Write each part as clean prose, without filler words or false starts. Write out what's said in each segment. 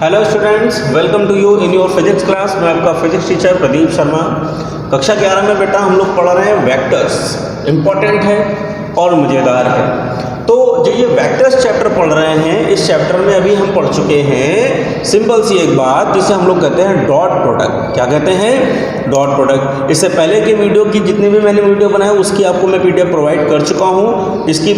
Hello students, welcome to you in your physics class. मैं आपका physics teacher Pradeep Sharma. कक्षा 11 में बेटा हम लोग पढ़ रहे हैं वेक्टर्स। इम्पॉर्टेंट है और मज़ेदार है। तो जो ये वेक्टर्स चैप्टर पढ़ रहे हैं, इस चैप्टर में अभी हम पढ़ चुके हैं सिंपल सी एक बात जिसे हम लोग कहते हैं डॉट प्रोडक्ट। क्या कहते हैं? Dot product. इससे पहले की वीडियो की जितनी भी मैंने वीडियो बनाई उसकी आपको मैं पीडीएफ प्रोवाइड कर चुका हूँ। इसकी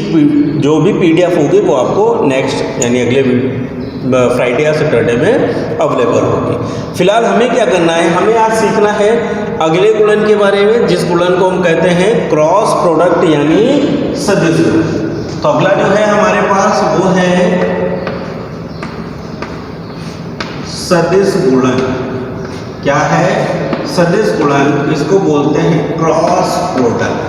जो भी पीडीएफ होगी वो आपको नेक्स्ट यानी अगले फ्राइडे या सैटरडे में अवेलेबल होगी। फिलहाल हमें क्या करना है, हमें आज सीखना है अगले गुणन के बारे में, जिस गुणन को हम कहते हैं क्रॉस प्रोडक्ट यानी सदिश गुणन। तो अगला जो है हमारे पास वो है सदिश गुणन। क्या है? सदिश गुणन। इसको बोलते हैं क्रॉस प्रोडक्ट।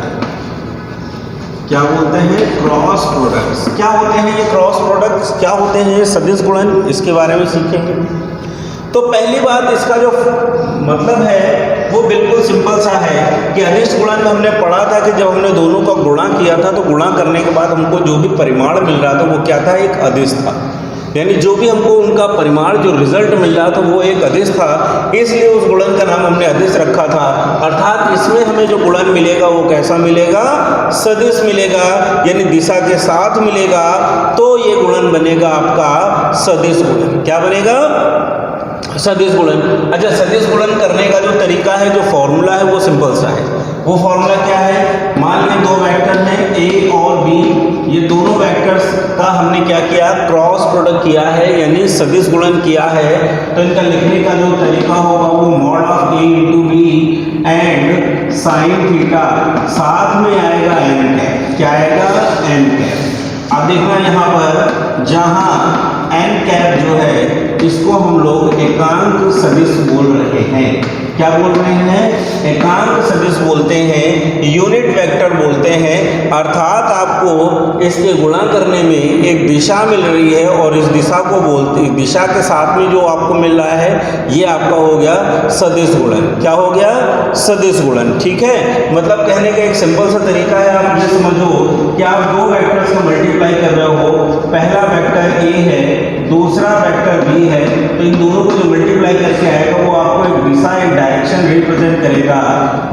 क्या बोलते हैं? Cross products. क्या होते हैं ये क्रॉस प्रोडक्ट्स? क्या होते हैं ये सदिश गुणन? इसके बारे में सीखेंगे। तो पहली बात, इसका जो मतलब है वो बिल्कुल सिंपल सा है कि अदिश गुणन में हमने पढ़ा था कि जब हमने दोनों का गुणा किया था तो गुणा करने के बाद हमको जो भी परिमाण मिल रहा था वो क्या था? एक अदिश था। यानी जो भी हमको उनका परिमाण जो रिजल्ट मिल रहा था वो एक अदिश था, इसलिए उस गुणन का नाम हमने अदिश रखा था। अर्थात इसमें हमें जो गुणन मिलेगा वो कैसा मिलेगा? सदिश मिलेगा, यानी दिशा के साथ मिलेगा। तो ये गुणन बनेगा आपका सदिश गुणन। क्या बनेगा? सदिश गुणन। अच्छा, सदिश गुणन करने का जो तरीका है, जो फॉर्मूला है वो सिंपल सा है। वो फॉर्मूला क्या है? मान लें दो वेक्टर हैं ए और बी, ये दोनों वेक्टर्स का हमने क्या किया? क्रॉस प्रोडक्ट किया है, यानी सदिश गुणन किया है। तो इनका लिखने का जो तरीका होगा वो mod of A into B and sine theta, साथ में आएगा एन कैप। क्या आएगा? N cap. अब देखना यहाँ पर, जहाँ एन कैप जो है इसको हम लोग एकांक सदिश बोल रहे हैं। क्या बोल रहे हैं? एकांक सदिश बोलते हैं, यूनिट वेक्टर बोलते हैं। अर्थात आपको इसके गुणा करने में एक दिशा मिल रही है और इस दिशा को बोलते, दिशा के साथ में जो आपको मिल रहा है ये आपका हो गया सदिश गुणन। क्या हो गया? सदिश गुणन। ठीक है, मतलब कहने का एक सिंपल सा तरीका है। आप ये समझो कि आप दो वेक्टर्स का मल्टीप्लाई कर रहे हो, पहला वेक्टर ए है, दूसरा वेक्टर बी है, तो इन दोनों को जो मल्टीप्लाई करके आएगा वो आपको एक दिशा, एक डायरेक्शन रिप्रेजेंट करेगा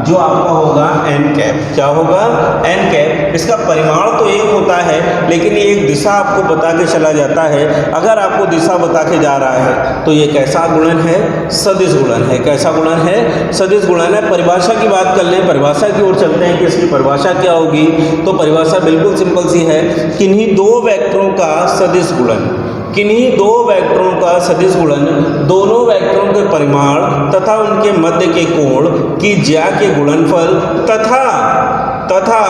जो आपका होगा एन कैप। क्या होगा? N cap. इसका परिमाण तो एक होता है लेकिन ये एक दिशा आपको बता के चला जाता है। अगर आपको दिशा बता के जा रहा है तो ये कैसा गुणन है? सदिश गुणन है। कैसा गुणन है? सदिश गुणन है। परिभाषा की बात कर लें, परिभाषा की ओर चलते हैं कि इसकी परिभाषा क्या होगी। तो परिभाषा बिल्कुल सिंपल सी है, किन्हीं दो वेक्टरों का सदिश गुणन, किन्हीं दो वेक्टरों का सदिश गुणन दोनों वेक्टरों के परिमाण तथा उनके मध्य के कोण की ज्या के गुणनफल तथा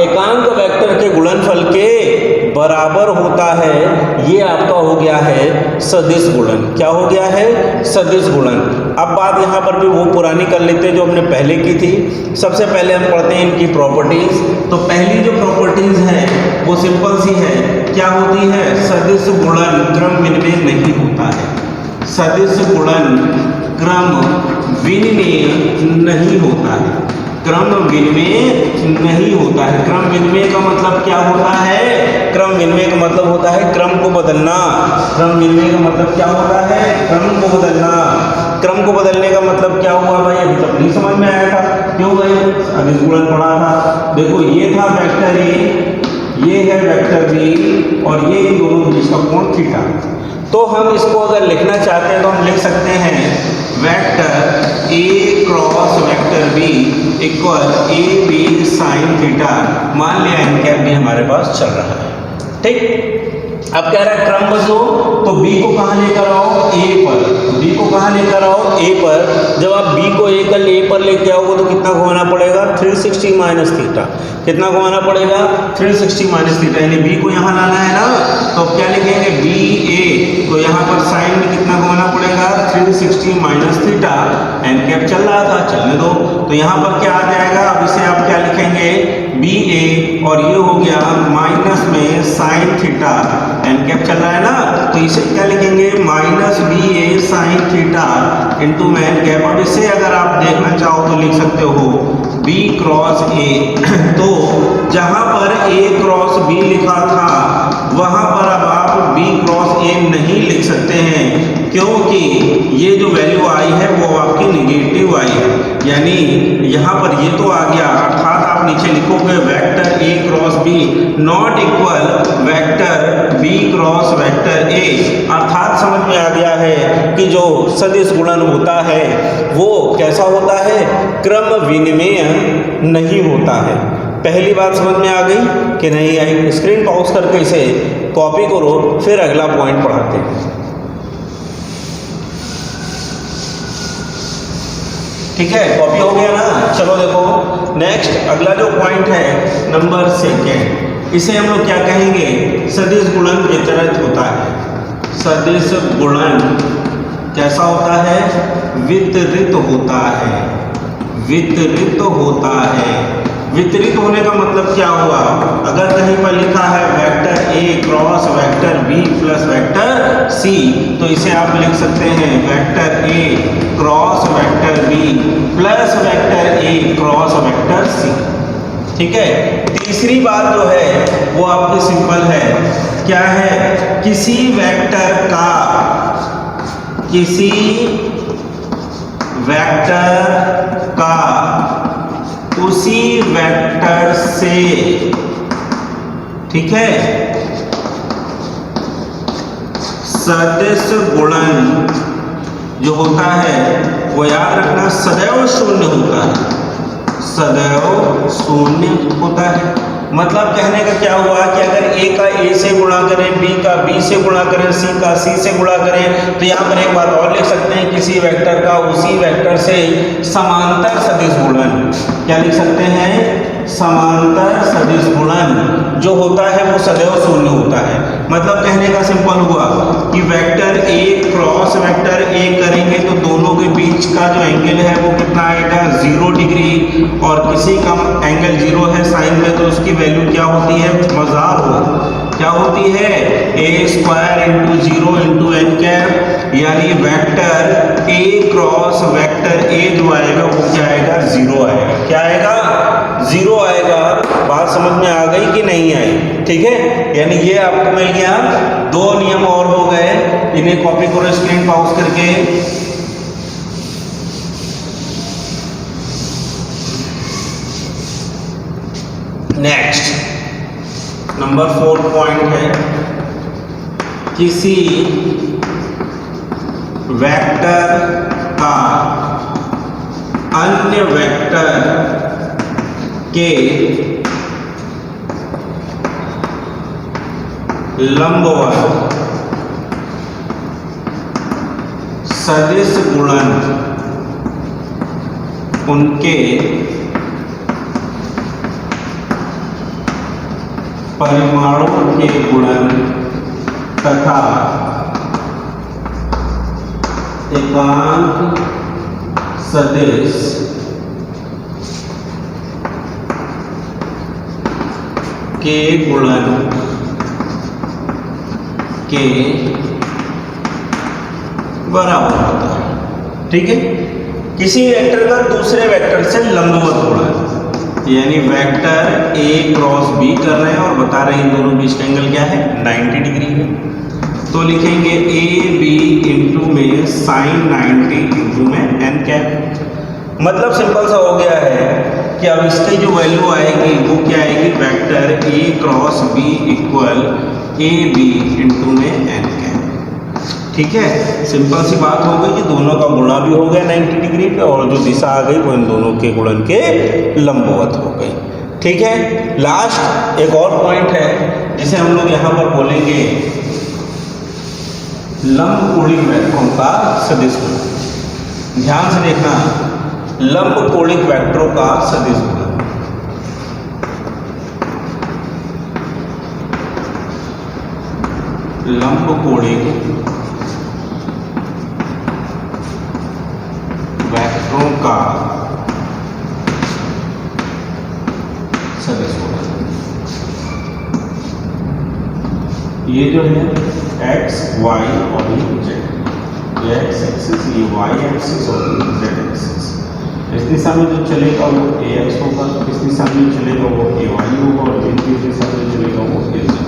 एकांक वेक्टर के गुणनफल के बराबर होता है। ये आपका हो गया है सदिश गुणन। क्या हो गया है? सदिश गुणन। अब बात यहाँ पर भी वो पुरानी कर लेते हैं जो हमने पहले की थी। सबसे पहले हम पढ़ते हैं इनकी प्रॉपर्टीज। तो पहली जो प्रॉपर्टीज है वो सिंपल सी है। क्या होती है? सदिश गुणन क्रम विनिमय नहीं होता है। सदिश गुणन क्रम विनिमय नहीं होता है। क्रम विनिमय नहीं होता है। क्रम विनिमय का मतलब क्या होता है? क्रम विनिमय का मतलब होता है क्रम को बदलना। क्रम विनिमय का मतलब क्या होता है? क्रम को बदलना। क्रम को बदलने का मतलब क्या हुआ भाई? अभी तक नहीं समझ में आया था। क्यों भाई? सदिश गुणन पढ़ा था। देखो ये था वेक्टर ए, ये है वेक्टर बी और ये इन दोनों के बीच का कोण थीटा। तो हम इसको अगर लिखना चाहते हैं तो हम लिख सकते हैं vector A cross vector B equal A B sine theta. मान लिया एन कैप भी हमारे पास चल रहा है। ठीक, अब कह रहा है क्रम बदलो, तो बी को कहाँ लेकर आओ? ए पर। बी को कहाँ लेकर आओ? ए पर। जब आप बी को ए पर लेके आओगे तो कितना घुमाना पड़ेगा? 360 माइनस थीटा। कितना घुमाना पड़ेगा? 360 माइनस थीटा। यानी बी को यहाँ लाना है ना, तो क्या लिखेंगे? बी ए। तो यहाँ पर साइन में कितना घुमाना पड़ेगा? 360 माइनस थीटा। एन कैप चल रहा था, चलने दो। तो यहाँ पर क्या आ जाएगा? अब इसे आप क्या लिखेंगे? बी ए और ये हो गया माइनस में साइन थीटा। एन कैप चल रहा है ना, तो इसे क्या लिखेंगे? माइनस बी ए साइन थीटा इंटू में एन कैप। अब इसे अगर आप देखना चाहो तो लिख सकते हो बी क्रॉस ए। तो जहां पर ए क्रॉस बी लिखा था वहां पर अब आप बी क्रॉस ए नहीं लिख सकते हैं। क्यों? कि ये जो वैल्यू आई है वो आपकी निगेटिव आई है, यानी यहाँ पर ये तो आ गया, अर्थात आप नीचे लिखोगे vector A cross B not equal vector B cross vector A. अर्थात समझ में आ गया है कि जो सदिश गुणन होता है वो कैसा होता है, क्रम विनिमेय नहीं होता है। पहली बात समझ में आ गई कि नहीं आई? स्क्रीन पॉज करके इसे कॉपी करो, फिर अगला पॉइंट पढ़ाते हैं। ठीक है, कॉपी हो गया ना? चलो देखो नेक्स्ट अगला जो पॉइंट है नंबर सेकेंड, इसे हम लोग क्या कहेंगे, सदिश गुणन वितरित होता है। सदिश गुणन कैसा होता है, वितरित होता है। वितरित होता है। वितरित होने का मतलब क्या हुआ, अगर कहीं पर लिखा है vector A cross vector B plus vector C, तो इसे आप लिख सकते हैं vector A cross vector B plus vector A cross vector C. ठीक है, तीसरी बात जो है वो आपकी सिंपल है, क्या है, किसी वेक्टर का उसी वेक्टर से, ठीक है, सदिश गुणन जो होता है वो याद रखना सदैव शून्य होता है। सदैव शून्य होता है। मतलब कहने का क्या हुआ कि अगर ए का ए से गुणा करें, बी का बी से गुणा करें, सी का सी से गुणा करें, तो यहाँ पर एक बात और लिख सकते हैं, किसी वेक्टर का उसी वेक्टर से समांतर सदिश गुणन। क्या लिख सकते हैं, समांतर सदिश गुणन जो होता है वो सदैव शून्य होता है। मतलब कहने का सिंपल हुआ कि वेक्टर ए क्रॉस वेक्टर ए करेंगे तो दोनों के बीच का जो एंगल है वो कितना आएगा, 0 डिग्री, और किसी का एंगल 0 है साइन में तो उसकी वैल्यू क्या होती है, मजार हो, क्या होती है, A square into 0 into N cap, यानी vector A cross vector A जो आएगा वो क्या आएगा, 0 आएगा। क्या आएगा, 0 आएगा। बात समझ में आ गई कि नहीं आई? ठीक है, यानी ये आपको मिल गया, 2 नियम और हो गए, इन्हें कॉपी करो स्क्रीन पॉज करके। नेक्स्ट नंबर 4 पॉइंट है, किसी वेक्टर का अन्य वेक्टर के लंबवत सदिश गुणन उनके परिमाणों के गुणन तथा एकांक सदिश के गुणन के बराबर होता है। ठीक है, किसी वेक्टर का दूसरे वेक्टर से लंबवत गुणन, यानी वेक्टर ए क्रॉस बी कर रहे हैं और बता रहे हैं इन दोनों बीच का एंगल क्या है, 90 डिग्री है, तो लिखेंगे ए बी इंटू में साइन 90 इंटू में एन कैप। मतलब सिंपल सा हो गया है कि अब इसकी जो वैल्यू आएगी वो क्या आएगी, vector A cross B equal A B into में एन कैप। ठीक है, सिंपल सी बात हो गई कि दोनों का गुणा भी हो गया 90 डिग्री पे, और जो दिशा आ गई वो इन दोनों के गुणन के लंबवत हो गई। ठीक है, लास्ट एक और पॉइंट है जिसे हम लोग यहाँ पर बोलेंगे लंबकोणिक वेक्टरों का सदिश गुणन। ध्यान से देखना, लंबकोणिक वेक्टरों का सदिश गुणन। लंबकोणिक वेक्टरों का सदिश गुणन। ये जो है x, y और z, ये x एक्सिस, ये y एक्सिस और z एक्सिस। इस दिशा में जो चलेगा वो ax होगा, इस दिशा में चलेगा वो ay होगा, और इस दिशा में चलेगा वो az।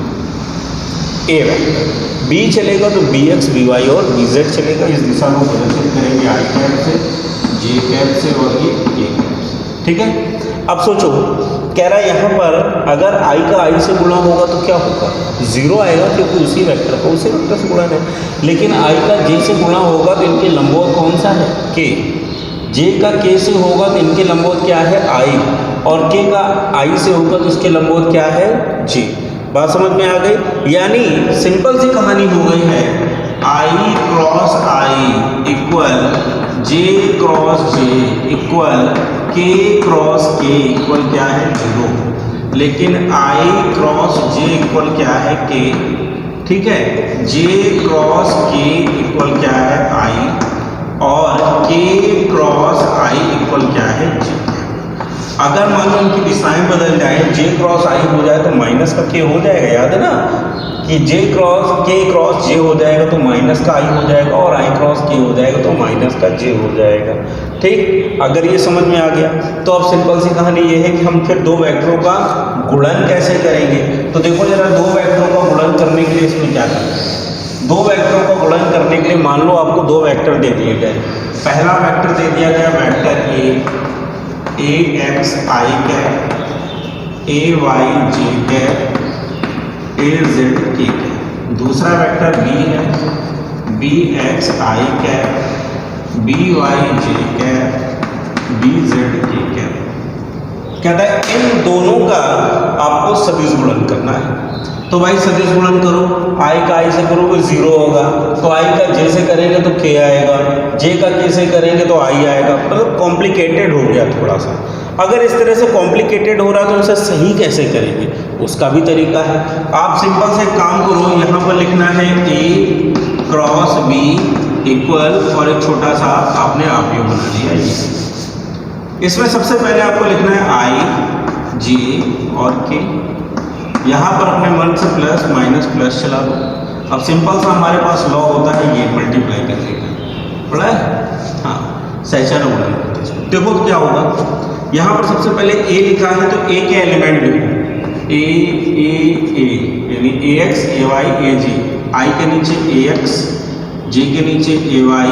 ए वेक्टर बी चलेगा तो बी एक्स बी वाई और बी जेड चलेगा। इस दिशा को प्रदर्शित करेंगे आई कैप से, जे कैप से और ये कैप से। ठीक है, अब सोचो, कह रहा है यहाँ पर अगर i का i से गुणा होगा तो क्या होगा, 0 आएगा, क्योंकि उसी वेक्टर से गुणा है। लेकिन i का j से गुणा होगा तो इनके लंबवत कौन सा है, k। j का k से होगा तो इनके लंबवत क्या है, i, और k का i से होगा तो इसके लंबवत क्या है, j। बात समझ में आ गई। यानी सिंपल सी कहानी हो गई है, i cross i equal j cross j equal k cross k equal क्या है, 0। लेकिन i क्रॉस j इक्वल क्या है, k। ठीक है, j क्रॉस k इक्वल क्या है, i, और k क्रॉस i इक्वल क्या है, j। अगर मान लो इनकी दिशाएं बदल जाए, j क्रॉस i हो जाए तो माइनस का k हो जाएगा, याद है ना कि j cross k cross j हो जाएगा तो माइनस का i हो जाएगा, और i क्रॉस k हो जाएगा तो माइनस का j हो जाएगा। ठीक, अगर ये समझ में आ गया तो अब सिंपल सी कहानी ये है कि हम फिर दो वेक्टरों का गुणन कैसे करेंगे। तो देखो जरा, दो वेक्टरों का गुणन करने के लिए इसमें क्या करना है। दो वेक्टरों का गुणन करने के लिए मान लो आपको दो वेक्टर दे दिए गए। पहला वेक्टर दे दिया गया vector a x i cap, a y j cap, a z k cap. दूसरा वेक्टर b है, b x i cap, b y j cap, b z k cap. कहता है इन दोनों का आपको सदिश गुणन करना है। तो भाई सदिश गुणन करो, i का i से करोगे 0 होगा, तो i का j से करेंगे तो k आएगा, j का k से करेंगे तो i आएगा। मतलब कॉम्प्लिकेटेड हो गया थोड़ा सा। अगर इस तरह से कॉम्प्लिकेटेड हो रहा है तो उसे सही कैसे करेंगे, उसका भी तरीका है। आप सिंपल से काम करो, यहाँ पर लिखना है a क्रॉस b इक्वल, और एक छोटा सा आपने आप ये बना लिया। इसमें सबसे पहले आपको लिखना है i j और k। यहाँ पर अपने मन से प्लस माइनस प्लस चला दो। अब सिंपल सा हमारे पास लॉ होता है ये मल्टीप्लाई करने का, पढ़ा है, हाँ, सहचर गुणन। देखो तो क्या होगा, यहाँ पर सबसे पहले a लिखा है तो a के एलिमेंट लिखो, a यानी ax ay aj, i के नीचे ax, j के नीचे ay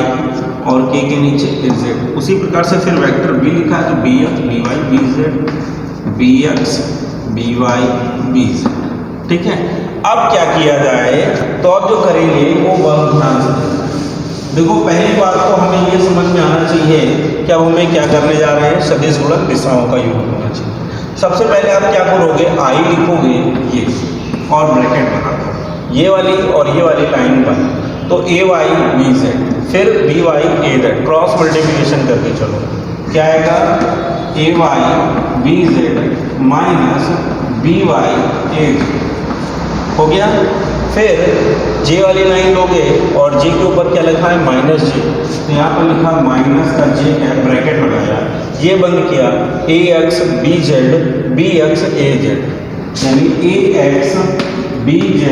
और k के नीचे az। उसी प्रकार से फिर वेक्टर b लिखा है तो bx by bz, bx by bz। ठीक है, अब क्या किया जाए, तो अब जो करेंगे वो बहुत ध्यान से देखो। पहली बात तो हमें ये समझ में आना चाहिए कि अब हमें क्या करने जा रहे हैं, सदिश गुणन दिशाओं का योग होना चाहिए। सबसे पहले आप क्या करोगे, i लिखोगे ये और ब्रैकेट बना दो, ये वाली और ये वाली लाइन बन, तो a y b z, फिर b y a z, cross multiplication करके चलो, क्या आएगा, a y b z minus b y a z हो गया। फिर j वाली लाइन लोगे और j के ऊपर क्या लिखा है, माइनस j, तो यहाँ पर लिखा माइनस का j है, ब्रैकेट लगाया, ये बंद किया, ax bz bx az, यानी ax bz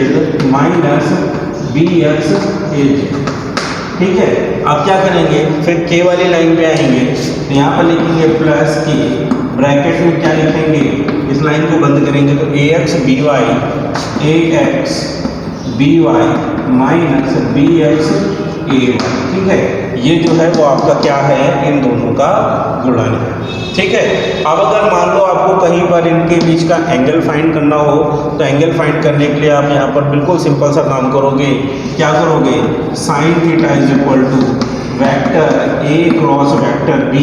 minus bx az। ठीक है, अब क्या करेंगे, फिर k वाली लाइन पे आएंगे, तो यहाँ पर लिखेंगे प्लस k, ब्रैकेट में क्या लिखेंगे, इस लाइन को बंद करेंगे तो ax by minus bx ay। ठीक है, ये जो है वो आपका क्या है, इन दोनों का गुणन है। ठीक है, अब अगर मान लो आपको कहीं पर इनके बीच का एंगल फाइंड करना हो, तो एंगल फाइंड करने के लिए आप यहाँ पर बिल्कुल सिंपल सा काम करोगे, क्या करोगे, sine theta is equal to vector a cross vector b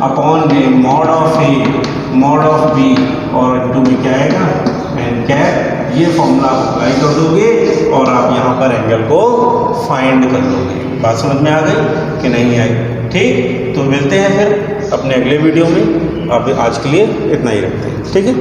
upon में मॉड ऑफ b, और टू में क्या आएगा, एन कैप। ये फॉर्मूला अप्लाई कर दोगे और आप यहाँ पर एंगल को फाइंड कर दोगे। बात समझ में आ गई कि नहीं आई। ठीक, तो मिलते हैं फिर अपने अगले वीडियो में। अब आज के लिए इतना ही रखते हैं, ठीक है।